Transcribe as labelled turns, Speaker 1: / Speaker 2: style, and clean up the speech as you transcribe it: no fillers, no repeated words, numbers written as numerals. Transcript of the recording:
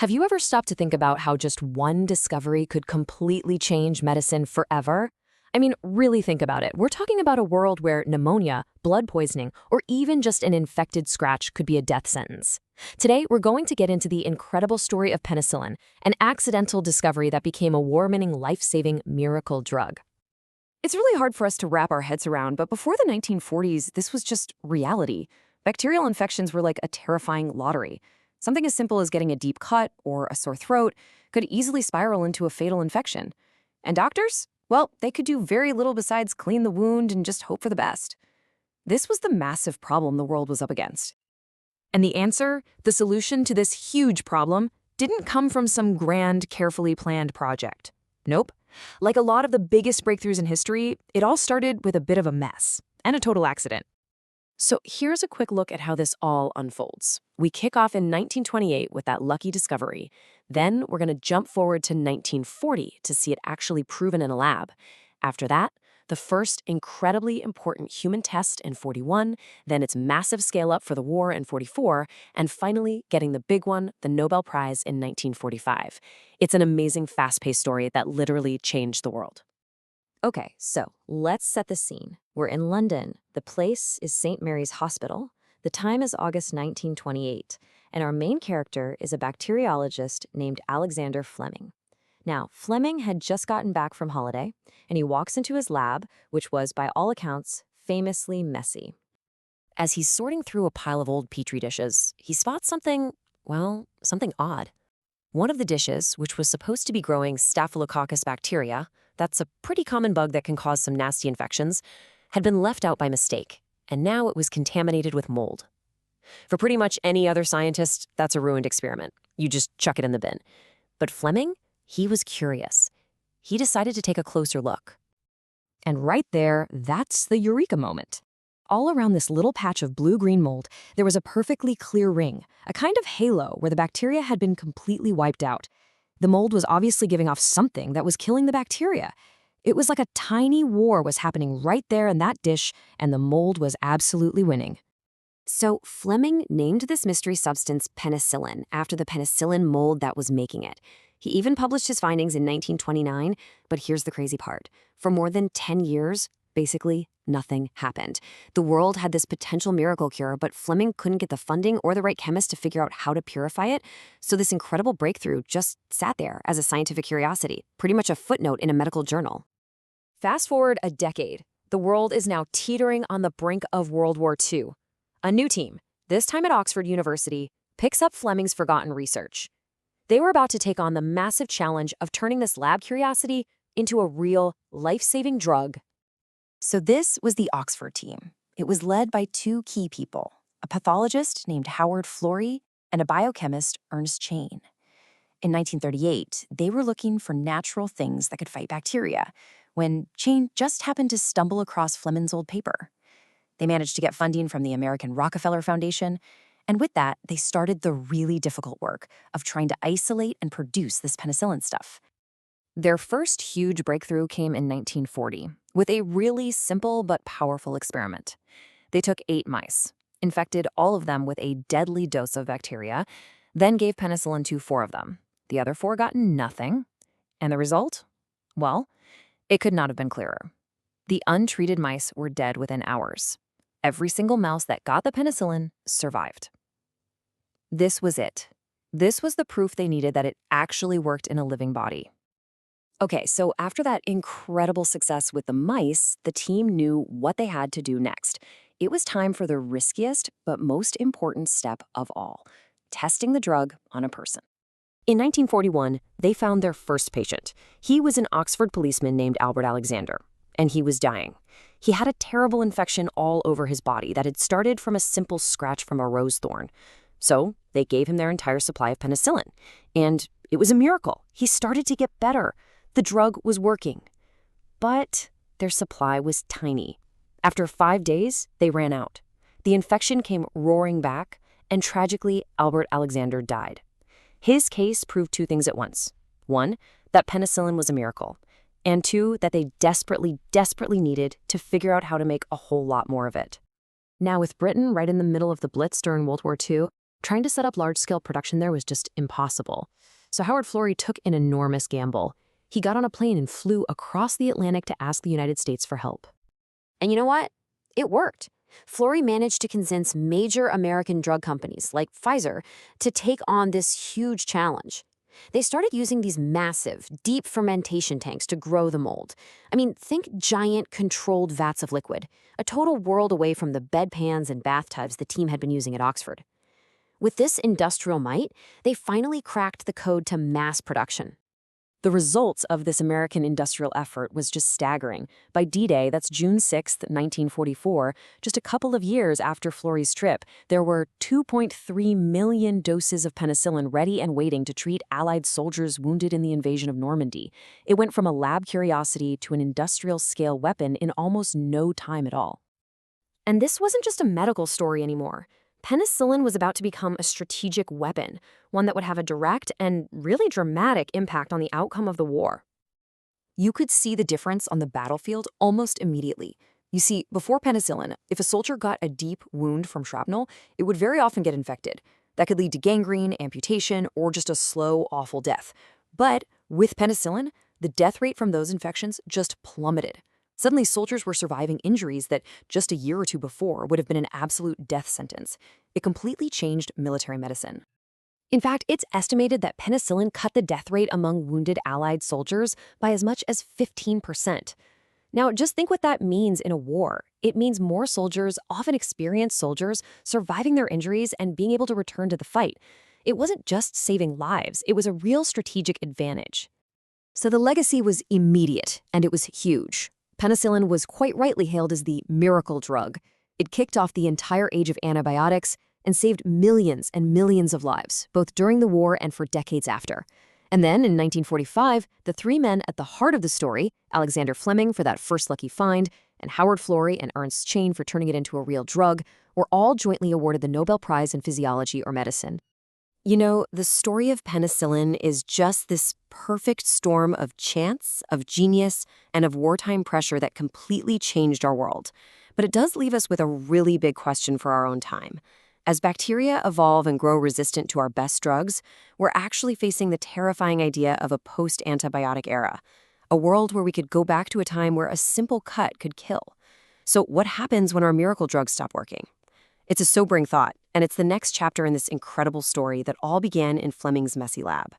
Speaker 1: Have you ever stopped to think about how just one discovery could completely change medicine forever? I mean, really think about it. We're talking about a world where pneumonia, blood poisoning, or even just an infected scratch could be a death sentence. Today, we're going to get into the incredible story of penicillin, an accidental discovery that became a war-winning, life-saving miracle drug. It's really hard for us to wrap our heads around, but before the 1940s, this was just reality. Bacterial infections were like a terrifying lottery. Something as simple as getting a deep cut or a sore throat could easily spiral into a fatal infection. And doctors? Well, they could do very little besides clean the wound and just hope for the best. This was the massive problem the world was up against. And the answer, the solution to this huge problem, didn't come from some grand, carefully planned project. Nope. Like a lot of the biggest breakthroughs in history, it all started with a bit of a mess and a total accident. So here's a quick look at how this all unfolds. We kick off in 1928 with that lucky discovery. Then we're going to jump forward to 1940 to see it actually proven in a lab. After that, the first incredibly important human test in 41, then its massive scale up for the war in 44, and finally getting the big one, the Nobel Prize in 1945. It's an amazing fast-paced story that literally changed the world. Okay, so let's set the scene. We're in London. The place is St. Mary's Hospital. The time is August 1928, and our main character is a bacteriologist named Alexander Fleming. Now, Fleming had just gotten back from holiday, and he walks into his lab, which was, by all accounts, famously messy. As he's sorting through a pile of old Petri dishes, he spots something, well, something odd. One of the dishes, which was supposed to be growing Staphylococcus bacteria, that's a pretty common bug that can cause some nasty infections, had been left out by mistake, and now it was contaminated with mold. For pretty much any other scientist, that's a ruined experiment. You just chuck it in the bin. But Fleming, he was curious. He decided to take a closer look. And right there, that's the eureka moment. All around this little patch of blue-green mold, there was a perfectly clear ring, a kind of halo where the bacteria had been completely wiped out. The mold was obviously giving off something that was killing the bacteria. It was like a tiny war was happening right there in that dish, and the mold was absolutely winning. So Fleming named this mystery substance penicillin after the penicillin mold that was making it. He even published his findings in 1929, but here's the crazy part. For more than 10 years, basically nothing happened. The world had this potential miracle cure, but Fleming couldn't get the funding or the right chemist to figure out how to purify it, so this incredible breakthrough just sat there as a scientific curiosity, pretty much a footnote in a medical journal. Fast forward a decade. The world is now teetering on the brink of World War II. A new team, this time at Oxford University, picks up Fleming's forgotten research. They were about to take on the massive challenge of turning this lab curiosity into a real, life-saving drug. So this was the Oxford team. It was led by two key people, a pathologist named Howard Florey and a biochemist, Ernst Chain. In 1938, they were looking for natural things that could fight bacteria, when Chain just happened to stumble across Fleming's old paper. They managed to get funding from the American Rockefeller Foundation, and with that, they started the really difficult work of trying to isolate and produce this penicillin stuff. Their first huge breakthrough came in 1940, with a really simple but powerful experiment. They took 8 mice, infected all of them with a deadly dose of bacteria, then gave penicillin to 4 of them. The other 4 got nothing. And the result? Well, it could not have been clearer. The untreated mice were dead within hours. Every single mouse that got the penicillin survived. This was it. This was the proof they needed that it actually worked in a living body. Okay, so after that incredible success with the mice, the team knew what they had to do next. It was time for the riskiest but most important step of all, testing the drug on a person. In 1941, they found their first patient. He was an Oxford policeman named Albert Alexander, and he was dying. He had a terrible infection all over his body that had started from a simple scratch from a rose thorn. So they gave him their entire supply of penicillin, and it was a miracle. He started to get better. The drug was working. But their supply was tiny. After 5 days, they ran out. The infection came roaring back, and tragically, Albert Alexander died. His case proved 2 things at once. 1, that penicillin was a miracle, and 2, that they desperately needed to figure out how to make a whole lot more of it. Now, with Britain right in the middle of the Blitz during World War II, Trying to set up large-scale production there was just impossible. So Howard Florey took an enormous gamble. He got on a plane and flew across the Atlantic to ask the United States for help.
Speaker 2: And you know what? It worked. Florey managed to convince major American drug companies like Pfizer to take on this huge challenge. They started using these massive, deep fermentation tanks to grow the mold. I mean, think giant controlled vats of liquid, a total world away from the bedpans and bathtubs the team had been using at Oxford. With this industrial might, they finally cracked the code to mass production.
Speaker 1: The results of this American industrial effort was just staggering. By D-Day, that's June 6, 1944, just a couple of years after Florey's trip, there were 2.3 million doses of penicillin ready and waiting to treat Allied soldiers wounded in the invasion of Normandy. It went from a lab curiosity to an industrial-scale weapon in almost no time at all.
Speaker 2: And this wasn't just a medical story anymore. Penicillin was about to become a strategic weapon, one that would have a direct and really dramatic impact on the outcome of the war.
Speaker 1: You could see the difference on the battlefield almost immediately. You see, before penicillin, if a soldier got a deep wound from shrapnel, it would very often get infected. That could lead to gangrene, amputation, or just a slow, awful death. But with penicillin, the death rate from those infections just plummeted. Suddenly, soldiers were surviving injuries that just a year or two before would have been an absolute death sentence. It completely changed military medicine.
Speaker 2: In fact, it's estimated that penicillin cut the death rate among wounded Allied soldiers by as much as 15%. Now, just think what that means in a war. It means more soldiers, often experienced soldiers, surviving their injuries and being able to return to the fight. It wasn't just saving lives, it was a real strategic advantage.
Speaker 1: So the legacy was immediate, and it was huge. Penicillin was quite rightly hailed as the miracle drug. It kicked off the entire age of antibiotics and saved millions and millions of lives, both during the war and for decades after. And then, in 1945, the three men at the heart of the story, Alexander Fleming for that first lucky find, and Howard Florey and Ernst Chain for turning it into a real drug, were all jointly awarded the Nobel Prize in Physiology or Medicine. You know, the story of penicillin is just this perfect storm of chance, of genius, and of wartime pressure that completely changed our world. But it does leave us with a really big question for our own time. As bacteria evolve and grow resistant to our best drugs, we're actually facing the terrifying idea of a post-antibiotic era, a world where we could go back to a time where a simple cut could kill. So what happens when our miracle drugs stop working? It's a sobering thought, and it's the next chapter in this incredible story that all began in Fleming's messy lab.